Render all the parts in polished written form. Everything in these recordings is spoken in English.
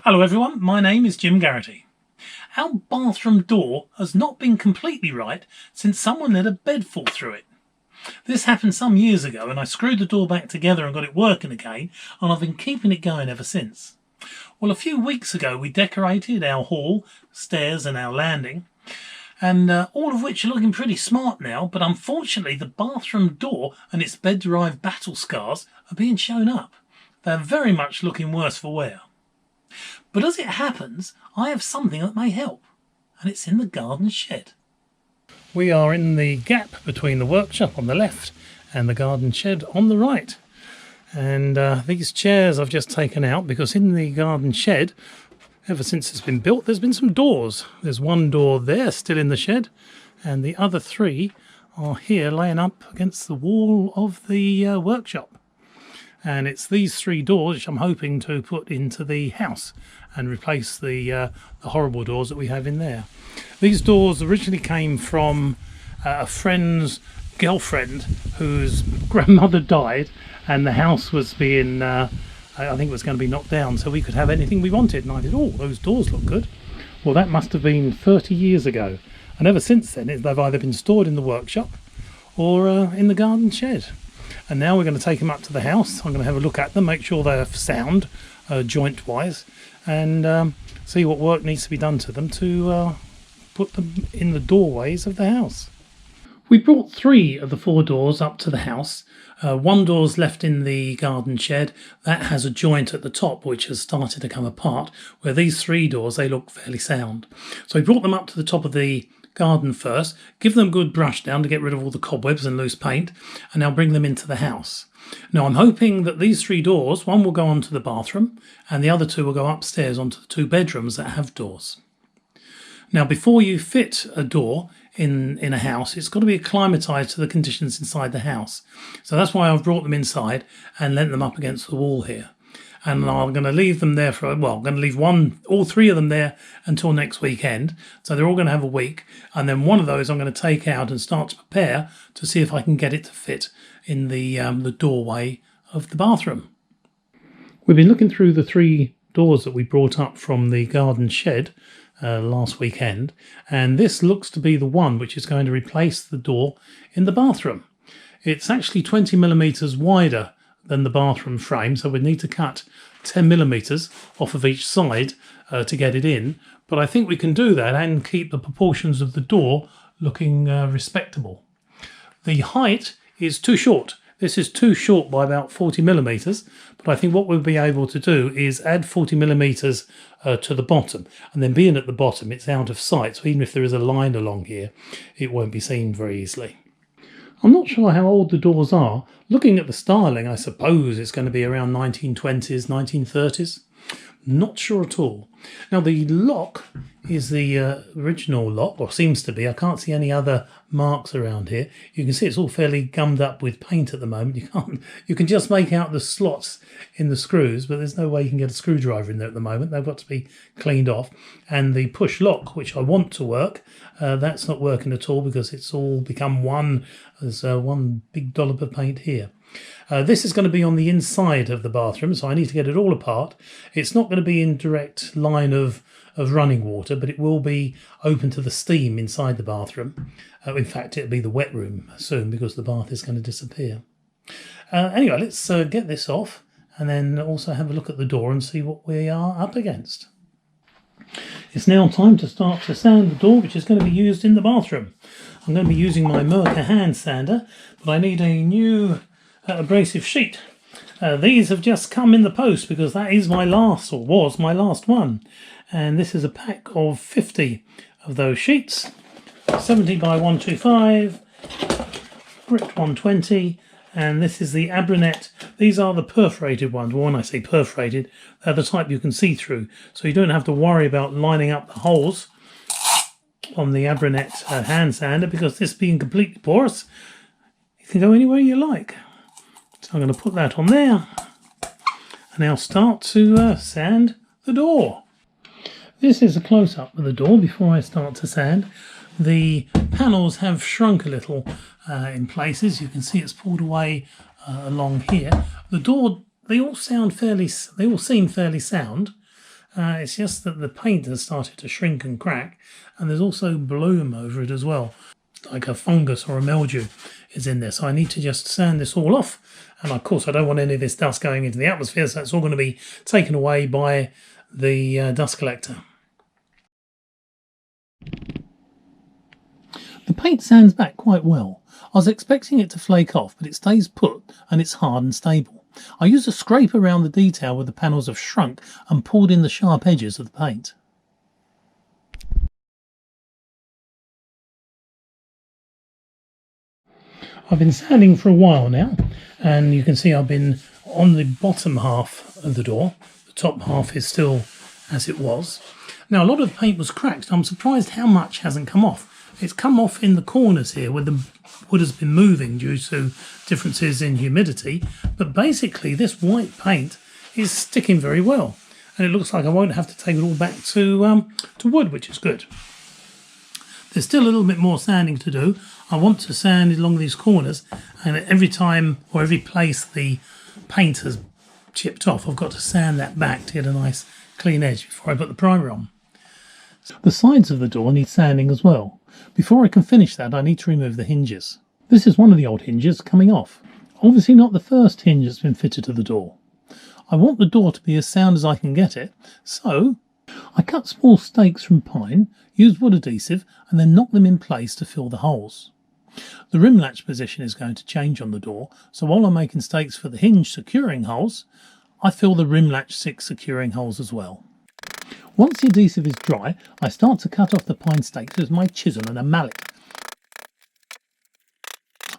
Hello everyone, my name is Jim Garrity. Our bathroom door has not been completely right since someone let a bed fall through it. This happened some years ago and I screwed the door back together and got it working again, and I've been keeping it going ever since. Well, a few weeks ago we decorated our hall, stairs and our landing, and all of which are looking pretty smart now, but unfortunately the bathroom door and its bed-derived battle scars are being shown up. They're very much looking worse for wear. But as it happens, I have something that may help, and it's in the garden shed. We are in the gap between the workshop on the left and the garden shed on the right. And these chairs I've just taken out because in the garden shed, ever since it's been built, there's been some doors. There's one door there still in the shed, and the other three are here laying up against the wall of the workshop. And it's these three doors which I'm hoping to put into the house and replace the horrible doors that we have in there. These doors originally came from a friend's girlfriend whose grandmother died, and the house was being, I think it was going to be knocked down so we could have anything we wanted. And I did, oh, those doors look good. Well, that must have been 30 years ago. And ever since then, they've either been stored in the workshop or in the garden shed. And now we're going to take them up to the house. I'm going to have a look at them, make sure they're sound, joint-wise, and see what work needs to be done to them to put them in the doorways of the house. We brought 3 of the 4 doors up to the house. One door's left in the garden shed. That has a joint at the top which has started to come apart, where these 3 doors, they look fairly sound. So we brought them up to the top of the garden first, give them a good brush down to get rid of all the cobwebs and loose paint, and now bring them into the house. Now I'm hoping that these 3 doors, one will go onto the bathroom and the other 2 will go upstairs onto the 2 bedrooms that have doors. Now before you fit a door in a house, it's got to be acclimatised to the conditions inside the house. So that's why I've brought them inside and lent them up against the wall here. And I'm going to leave them there for, well, I'm going to leave all 3 of them there until next weekend. So they're all going to have a week. And then one of those I'm going to take out and start to prepare to see if I can get it to fit in the doorway of the bathroom. We've been looking through the 3 doors that we brought up from the garden shed last weekend. And this looks to be the one which is going to replace the door in the bathroom. It's actually 20mm wider than the bathroom frame, so we need to cut 10mm off of each side to get it in, but I think we can do that and keep the proportions of the door looking respectable. The height is too short. This is too short by about 40mm, but I think what we'll be able to do is add 40mm to the bottom, and then being at the bottom it's out of sight, so even if there is a line along here it won't be seen very easily. I'm not sure how old the doors are. Looking at the styling, I suppose it's going to be around 1920s, 1930s. Not sure at all. Now the lock is the original lock, or seems to be. I can't see any other marks around here. You can see it's all fairly gummed up with paint at the moment. You can just make out the slots in the screws, but there's no way you can get a screwdriver in there at the moment. They've got to be cleaned off. And the push lock, which I want to work, that's not working at all because it's all become one. There's one big dollop of paint here. This is going to be on the inside of the bathroom, so I need to get it all apart. It's not going to be in direct line of running water, but it will be open to the steam inside the bathroom. In fact, it'll be the wet room soon because the bath is going to disappear. Anyway, let's get this off and then also have a look at the door and see what we are up against. It's now time to start to sand the door, which is going to be used in the bathroom. I'm going to be using my Mirka hand sander, but I need a new abrasive sheet. These have just come in the post because that is my last, or was my last one. And this is a pack of 50 of those sheets, 70 by 125, grit 120, and this is the Abranet. These are the perforated ones. Well, when I say perforated, they're the type you can see through, so you don't have to worry about lining up the holes on the Abranet hand sander, because this being completely porous, you can go anywhere you like. So I'm going to put that on there and now start to sand the door. This is a close-up of the door before I start to sand. The panels have shrunk a little in places. You can see it's pulled away along here. The door, they all seem fairly sound. It's just that the paint has started to shrink and crack, and there's also bloom over it as well, like a fungus or a mildew is in there. So I need to just sand this all off, and of course I don't want any of this dust going into the atmosphere, so it's all going to be taken away by the dust collector. The paint sands back quite well. I was expecting it to flake off, but it stays put and it's hard and stable. I used a scrape around the detail where the panels have shrunk and pulled in the sharp edges of the paint. I've been sanding for a while now, and you can see I've been on the bottom half of the door. The top half is still as it was. Now, a lot of the paint was cracked. I'm surprised how much hasn't come off. It's come off in the corners here where the wood has been moving due to differences in humidity, but basically this white paint is sticking very well, and it looks like I won't have to take it all back to wood, which is good. There's still a little bit more sanding to do. I want to sand along these corners, and every time or every place the paint has chipped off, I've got to sand that back to get a nice clean edge before I put the primer on. The sides of the door need sanding as well. Before I can finish that, I need to remove the hinges. This is one of the old hinges coming off. Obviously not the first hinge that's been fitted to the door. I want the door to be as sound as I can get it, so I cut small stakes from pine, used wood adhesive, and then knocked them in place to fill the holes. The rim latch position is going to change on the door, so while I'm making stakes for the hinge securing holes, I fill the rim latch 6 securing holes as well. Once the adhesive is dry, I start to cut off the pine stakes with my chisel and a mallet.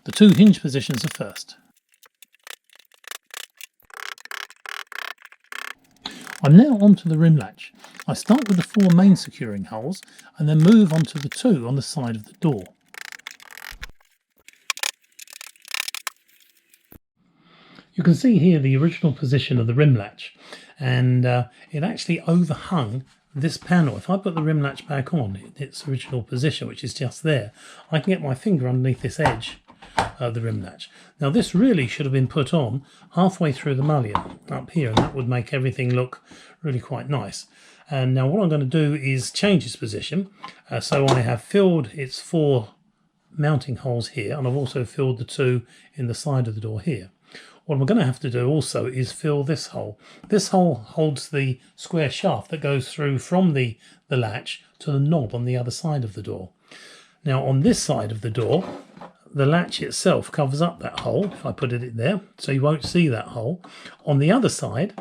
The 2 hinge positions are first. I'm now onto the rim latch. I start with the 4 main securing holes and then move on to the 2 on the side of the door. You can see here the original position of the rim latch, and it actually overhung this panel. If I put the rim latch back on its original position, which is just there, I can get my finger underneath this edge of the rim latch. Now this really should have been put on halfway through the mullion up here, and that would make everything look really quite nice. And now what I'm going to do is change its position. So I have filled its 4 mounting holes here, and I've also filled the 2 in the side of the door here. What I'm going to have to do also is fill this hole. This hole holds the square shaft that goes through from the latch to the knob on the other side of the door. Now on this side of the door, the latch itself covers up that hole, if I put it in there, so you won't see that hole. On the other side,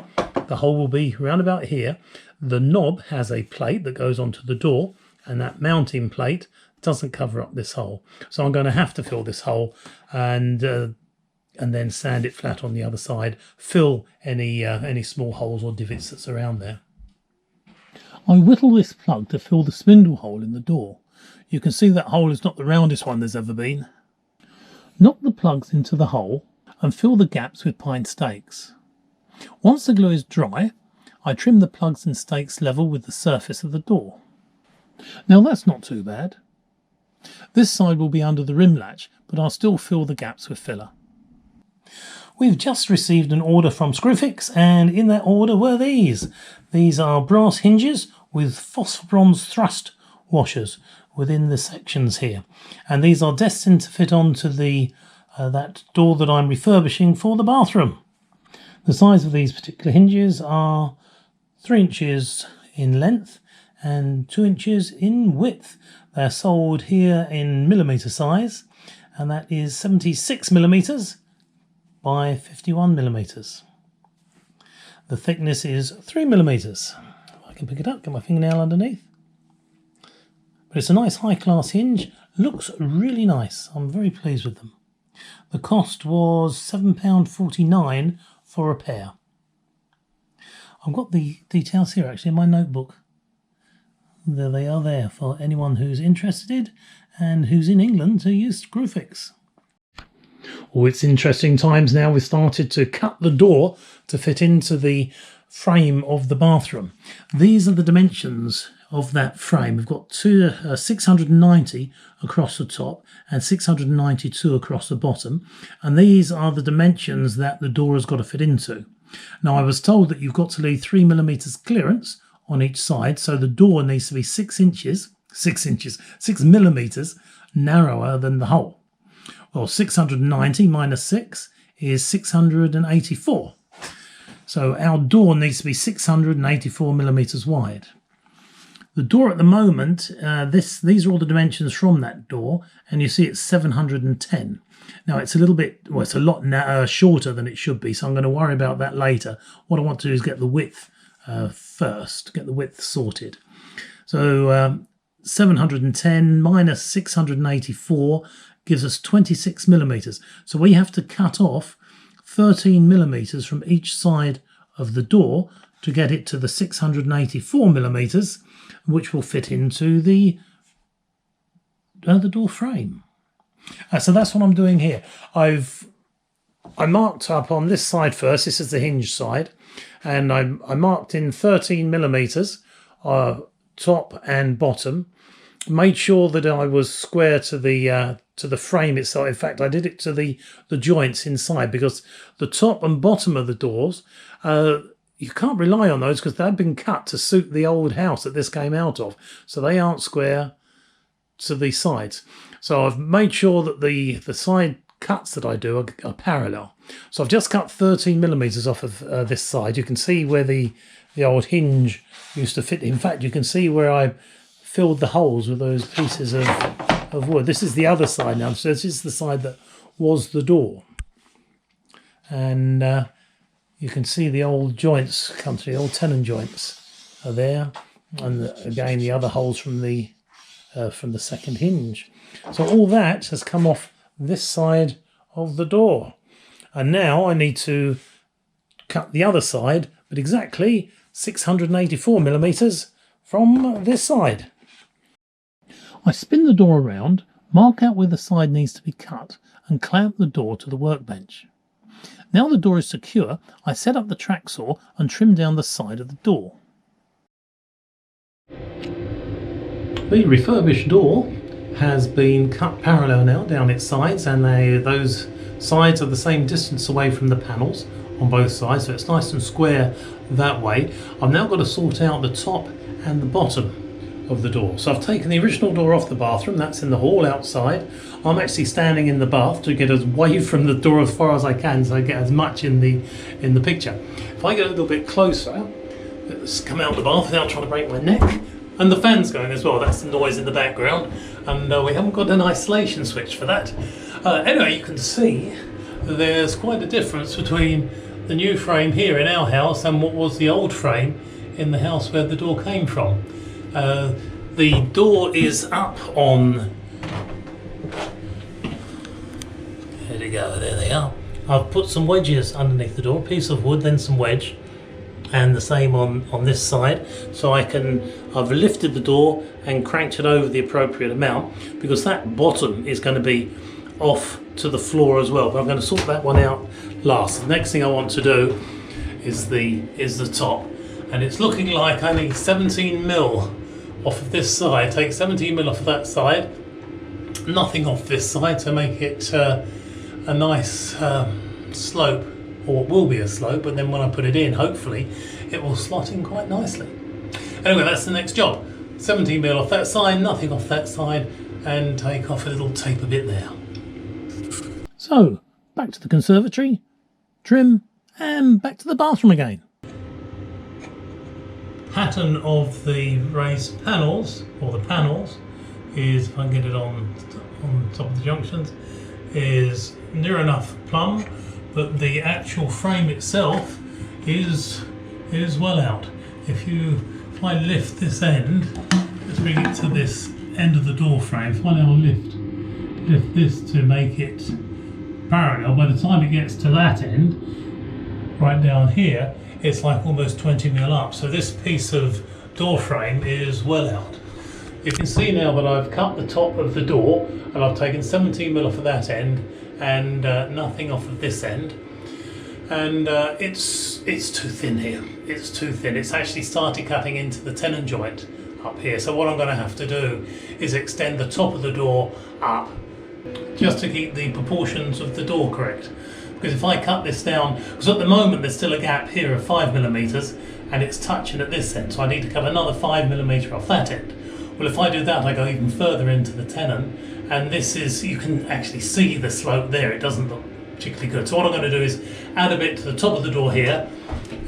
the hole will be round about here. The knob has a plate that goes onto the door, and that mounting plate doesn't cover up this hole. So I'm going to have to fill this hole and then sand it flat on the other side, fill any small holes or divots that's around there. I whittle this plug to fill the spindle hole in the door. You can see that hole is not the roundest one there's ever been. Knock the plugs into the hole and fill the gaps with pine stakes. Once the glue is dry, I trim the plugs and stakes level with the surface of the door. Now that's not too bad. This side will be under the rim latch, but I'll still fill the gaps with filler. We've just received an order from Screwfix, and in that order were these. These are brass hinges with phosphor bronze thrust washers within the sections here, and these are destined to fit onto the that door that I'm refurbishing for the bathroom. The size of these particular hinges are 3 inches in length and 2 inches in width. They're sold here in millimetre size, and that is 76 millimetres by 51 millimetres. The thickness is 3 millimetres. I can pick it up, get my fingernail underneath. But it's a nice high-class hinge. Looks really nice. I'm very pleased with them. The cost was £7.49 for a pair. I've got the details here actually in my notebook. There they are there for anyone who's interested and who's in England to use Screwfix. Oh, it's interesting times now. We've started to cut the door to fit into the frame of the bathroom. These are the dimensions of that frame. We've got 690 across the top and 692 across the bottom, and these are the dimensions that the door has got to fit into. Now I was told that you've got to leave 3 millimetres clearance on each side, so the door needs to be 6 millimeters narrower than the hole. Well, 690 minus 6 is 684. So our door needs to be 684 millimeters wide. The door at the moment, these are all the dimensions from that door, and you see it's 710. Now it's a little bit, well, it's a lot shorter than it should be, so I'm going to worry about that later. What I want to do is get the width first, get the width sorted. So 710 minus 684 gives us 26 millimeters. So we have to cut off 13 millimeters from each side of the door to get it to the 684 millimeters, which will fit into the door frame. So that's what I'm doing here. I marked up on this side first. This is the hinge side, and I marked in 13 millimeters, top and bottom. Made sure that I was square to the frame itself. In fact, I did it to the joints inside, because the top and bottom of the doors, you can't rely on those because they've been cut to suit the old house that this came out of. So they aren't square to the sides. So I've made sure that the side cuts that I do are parallel. So I've just cut 13 millimeters off of this side. You can see where the old hinge used to fit. In fact, you can see where I filled the holes with those pieces of wood. This is the other side now. So this is the side that was the door. And you can see the old joints come through, the old tenon joints are there. And again, the other holes from the second hinge. So all that has come off this side of the door. And now I need to cut the other side, but exactly 684 millimeters from this side. I spin the door around, mark out where the side needs to be cut, and clamp the door to the workbench. Now the door is secure, I set up the track saw and trim down the side of the door. The refurbished door has been cut parallel now down its sides, and those sides are the same distance away from the panels on both sides, so it's nice and square that way. I've now got to sort out the top and the bottom of the door. So I've taken the original door off the bathroom, that's in the hall outside. I'm actually standing in the bath to get away from the door as far as I can, so I get as much in the picture. If I get a little bit closer, let's come out of the bath without trying to break my neck. And the fan's going as well, that's the noise in the background, and we haven't got an isolation switch for that. Anyway, you can see there's quite a difference between the new frame here in our house and what was the old frame in the house where the door came from. The door is up on, there we go, there they are. I've put some wedges underneath the door, a piece of wood, then some wedge, and the same on this side, so I've lifted the door and cranked it over the appropriate amount, because that bottom is going to be off to the floor as well, but I'm going to sort that one out last. The next thing I want to do is the top, and it's looking like I need 17 mil off of this side. Take 17 mil off of that side, nothing off this side, to make it a nice slope, or it will be a slope, but then when I put it in, hopefully it will slot in quite nicely. Anyway, that's the next job. 17 mil off that side, nothing off that side, and take off a little taper bit there. So, back to the conservatory, trim, and back to the bathroom again. Pattern of the raised panels, or the panels, is, if I can get it on top of the junctions, is near enough plumb, but the actual frame itself is well out. If I lift this end, let's bring it to this end of the door frame. If I now lift this to make it parallel, by the time it gets to that end, right down here, it's like almost 20 mil up. So this piece of door frame is well out. You can see now that I've cut the top of the door, and I've taken 17 mil off of that end and nothing off of this end, and it's too thin here. It's too thin. It's actually started cutting into the tenon joint up here, so what I'm going to have to do is extend the top of the door up just to keep the proportions of the door correct. because if I cut this down, because at the moment there's still a gap here of 5mm and it's touching at this end, so I need to cut another 5mm off that end. Well, if I do that, I go even further into the tenon, and this is, you can actually see the slope there. It doesn't look particularly good. So what I'm going to do is add a bit to the top of the door here,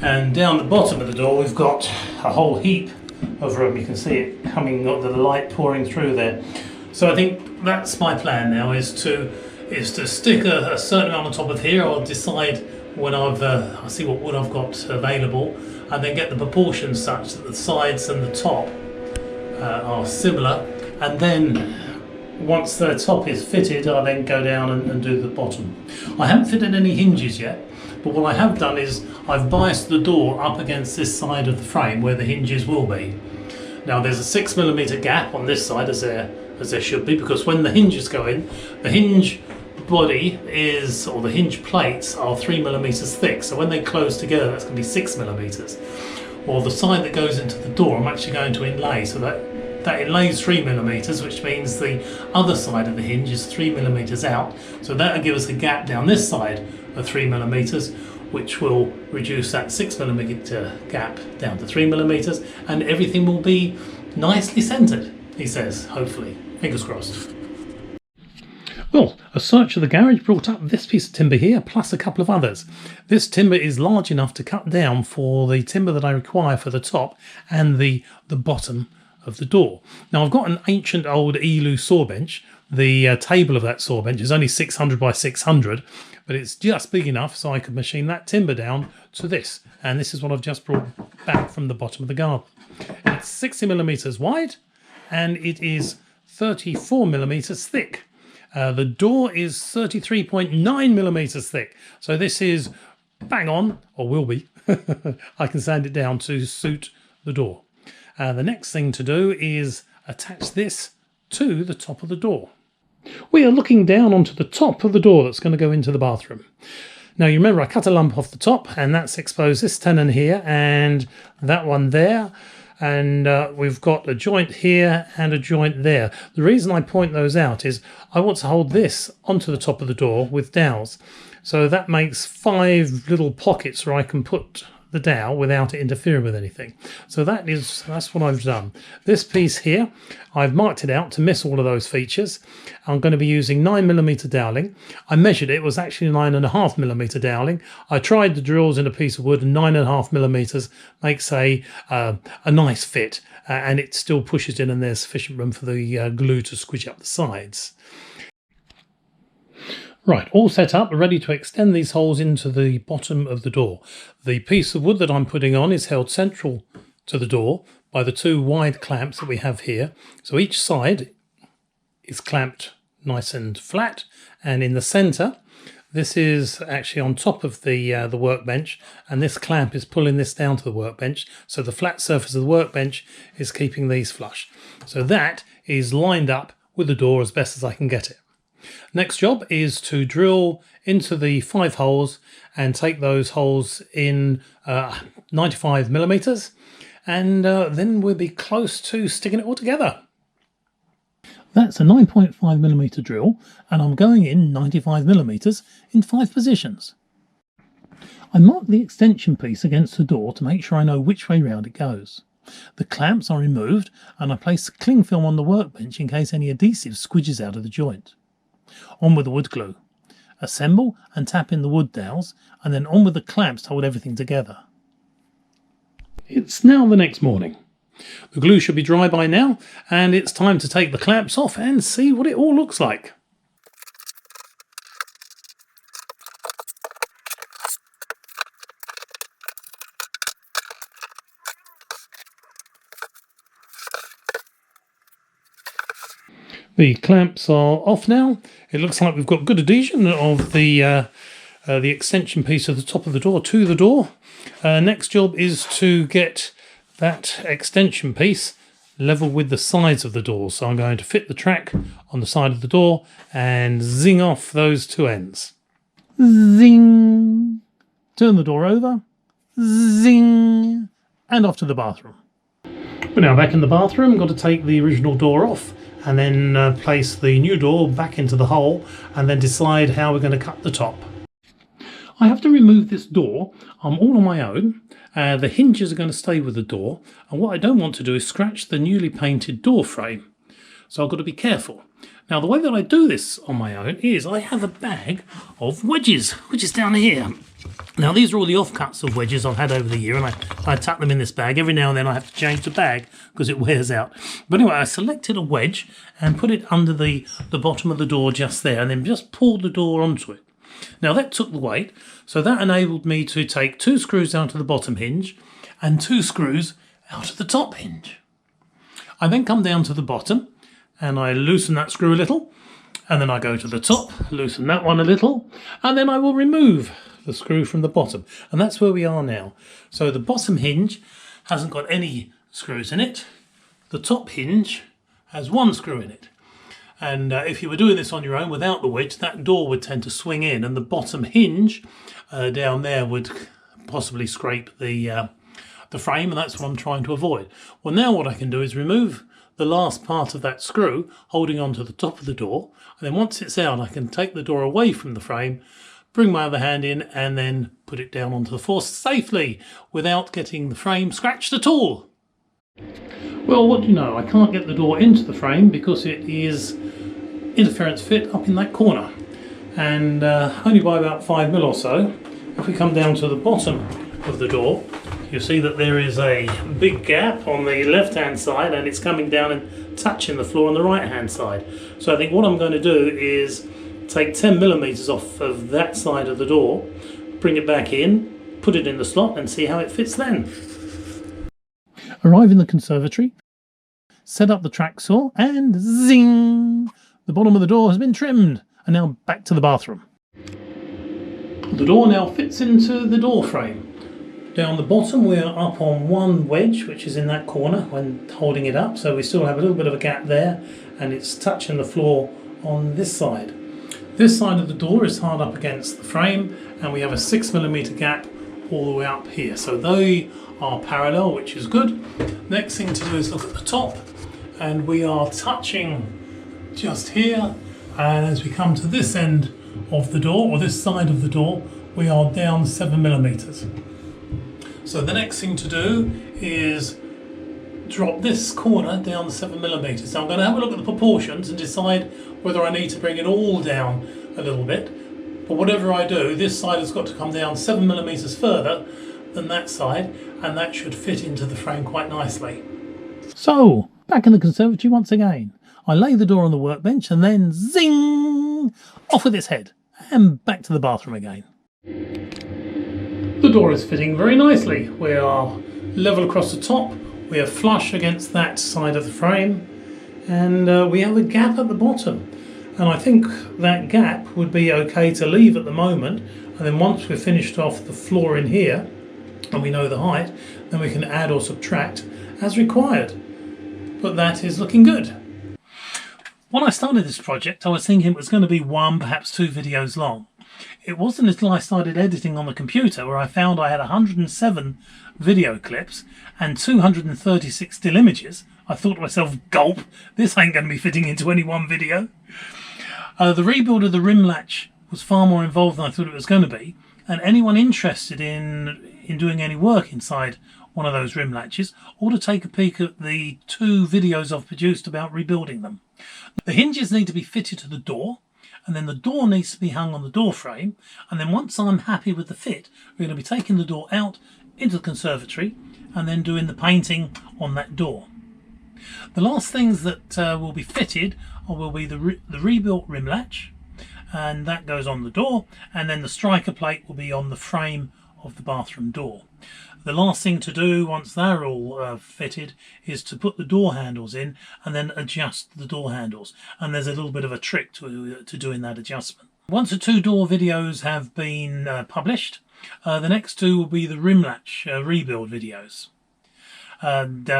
and down the bottom of the door we've got a whole heap of room. You can see it coming, got the light pouring through there. So I think that's my plan now, is to stick a certain amount on top of here. I'll decide when I'll see what wood I've got available, and then get the proportions such that the sides and the top are similar, and then once the top is fitted, I'll then go down and do the bottom. I haven't fitted any hinges yet, but what I have done is I've biased the door up against this side of the frame where the hinges will be. Now there's a 6mm gap on this side, as there should be, because when the hinges go in, the hinge body is, or the hinge plates are 3mm thick, so when they close together that's going to be 6mm. Or the side that goes into the door I'm actually going to inlay, so that inlays 3mm, which means the other side of the hinge is 3mm out, so that'll give us a gap down this side of 3mm, which will reduce that 6mm gap down to 3mm, and everything will be nicely centred, he says, hopefully. Fingers crossed. Well, a search of the garage brought up this piece of timber here, plus a couple of others. This timber is large enough to cut down for the timber that I require for the top and the bottom of the door. Now I've got an ancient old Elu saw bench. The table of that saw bench is only 600 by 600, but it's just big enough so I could machine that timber down to this. And this is what I've just brought back from the bottom of the garden. It's 60mm wide and it is 34mm thick. The door is 33.9mm thick. So this is bang on, or will be. I can sand it down to suit the door. The next thing to do is attach this to the top of the door. We are looking down onto the top of the door that's going to go into the bathroom. Now you remember I cut a lump off the top, and that's exposed this tenon here and that one there. And we've got a joint here and a joint there. The reason I point those out is I want to hold this onto the top of the door with dowels. So that makes 5 little pockets where I can put the dowel without it interfering with anything. So that's what I've done. This piece here, I've marked it out to miss all of those features. I'm going to be using 9mm doweling. I measured it, it was actually 9.5mm doweling. I tried the drills in a piece of wood, and 9.5mm makes a nice fit, and it still pushes in, and there's sufficient room for the glue to squidge up the sides. Right, all set up, ready to extend these holes into the bottom of the door. The piece of wood that I'm putting on is held central to the door by the 2 wide clamps that we have here. So each side is clamped nice and flat, and in the centre, this is actually on top of the workbench, and this clamp is pulling this down to the workbench. So the flat surface of the workbench is keeping these flush. So that is lined up with the door as best as I can get it. Next job is to drill into the 5 holes and take those holes in 95mm, and then we'll be close to sticking it all together. That's a 9.5mm drill, and I'm going in 95mm in 5 positions. I mark the extension piece against the door to make sure I know which way round it goes. The clamps are removed, and I place the cling film on the workbench in case any adhesive squidges out of the joint. On with the wood glue. Assemble and tap in the wood dowels, and then on with the clamps to hold everything together. It's now the next morning. The glue should be dry by now, and it's time to take the clamps off and see what it all looks like. The clamps are off now. It looks like we've got good adhesion of the extension piece of the top of the door to the door. Next job is to get that extension piece level with the sides of the door. So I'm going to fit the track on the side of the door and zing off those 2 ends. Zing! Turn the door over. Zing! And off to the bathroom. We're now back in the bathroom. Got to take the original door off, and then place the new door back into the hole, and then decide how we're going to cut the top. I have to remove this door. I'm all on my own. The hinges are going to stay with the door, and what I don't want to do is scratch the newly painted door frame. So I've got to be careful. Now the way that I do this on my own is I have a bag of wedges, which is down here. Now these are all the offcuts of wedges I've had over the year, and I tuck them in this bag. Every now and then I have to change the bag because it wears out. But anyway, I selected a wedge and put it under the bottom of the door just there, and then just pulled the door onto it. Now that took the weight, so that enabled me to take 2 screws out of the bottom hinge and 2 screws out of the top hinge. I then come down to the bottom and I loosen that screw a little, and then I go to the top, loosen that one a little, and then I will remove the screw from the bottom. And that's where we are now. So the bottom hinge hasn't got any screws in it. The top hinge has 1 screw in it. And if you were doing this on your own without the wedge, that door would tend to swing in, and the bottom hinge down there would possibly scrape the frame, and that's what I'm trying to avoid. Well, now what I can do is remove the last part of that screw holding onto the top of the door, and then once it's out I can take the door away from the frame, bring my other hand in, and then put it down onto the floor safely without getting the frame scratched at all. Well, what do you know, I can't get the door into the frame because it is interference fit up in that corner, and only by about 5mm or so. If we come down to the bottom of the door, you'll see that there is a big gap on the left hand side, and it's coming down and touching the floor on the right hand side. So I think what I'm going to do is take 10mm off of that side of the door, bring it back in, put it in the slot and see how it fits then. Arrive in the conservatory, set up the track saw, and zing! The bottom of the door has been trimmed. And now back to the bathroom. The door now fits into the door frame. Down the bottom we are up on 1 wedge, which is in that corner when holding it up, so we still have a little bit of a gap there, and it's touching the floor on this side. This side of the door is hard up against the frame, and we have a 6mm gap all the way up here, so they are parallel, which is good. Next thing to do is look at the top, and we are touching just here, and as we come to this end of the door, or this side of the door, we are down 7mm. So the next thing to do is drop this corner down 7mm. So I'm going to have a look at the proportions and decide whether I need to bring it all down a little bit. But whatever I do, this side has got to come down 7mm further than that side, and that should fit into the frame quite nicely. So, back in the conservatory once again. I lay the door on the workbench and then zing! Off with its head, and back to the bathroom again. The door is fitting very nicely. We are level across the top, we are flush against that side of the frame, and we have a gap at the bottom. And I think that gap would be okay to leave at the moment, and then once we've finished off the floor in here, and we know the height, then we can add or subtract as required. But that is looking good. When I started this project, I was thinking it was going to be 1, perhaps 2 videos long. It wasn't until I started editing on the computer where I found I had 107 video clips and 236 still images. I thought to myself, gulp, this ain't going to be fitting into any one video. The rebuild of the rim latch was far more involved than I thought it was going to be, and anyone interested in doing any work inside one of those rim latches ought to take a peek at the 2 videos I've produced about rebuilding them. The hinges need to be fitted to the door, and then the door needs to be hung on the door frame, and then once I'm happy with the fit, we're going to be taking the door out into the conservatory and then doing the painting on that door. The last things that will be fitted will be the rebuilt rim latch, and that goes on the door, and then the striker plate will be on the frame of the bathroom door. The last thing to do once they're all fitted is to put the door handles in and then adjust the door handles, and there's a little bit of a trick to doing that adjustment. Once the 2 door videos have been published, the next 2 will be the rim latch rebuild videos, and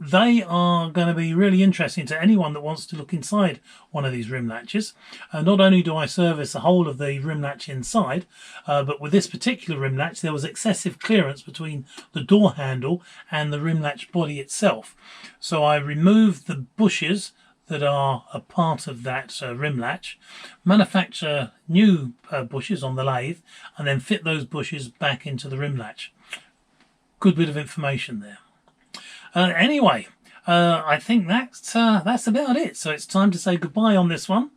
they are going to be really interesting to anyone that wants to look inside one of these rim latches. Not only do I service the whole of the rim latch inside, but with this particular rim latch there was excessive clearance between the door handle and the rim latch body itself. So I removed the bushes that are a part of that rim latch, manufacture new bushes on the lathe, and then fit those bushes back into the rim latch. Good bit of information there. Anyway, I think that's about it. So it's time to say goodbye on this one.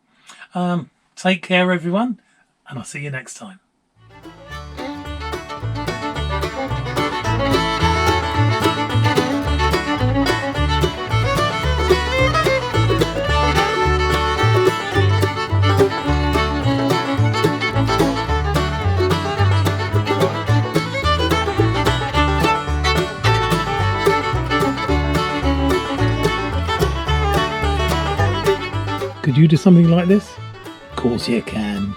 Take care, everyone, and I'll see you next time. Could you do something like this? Of course you can.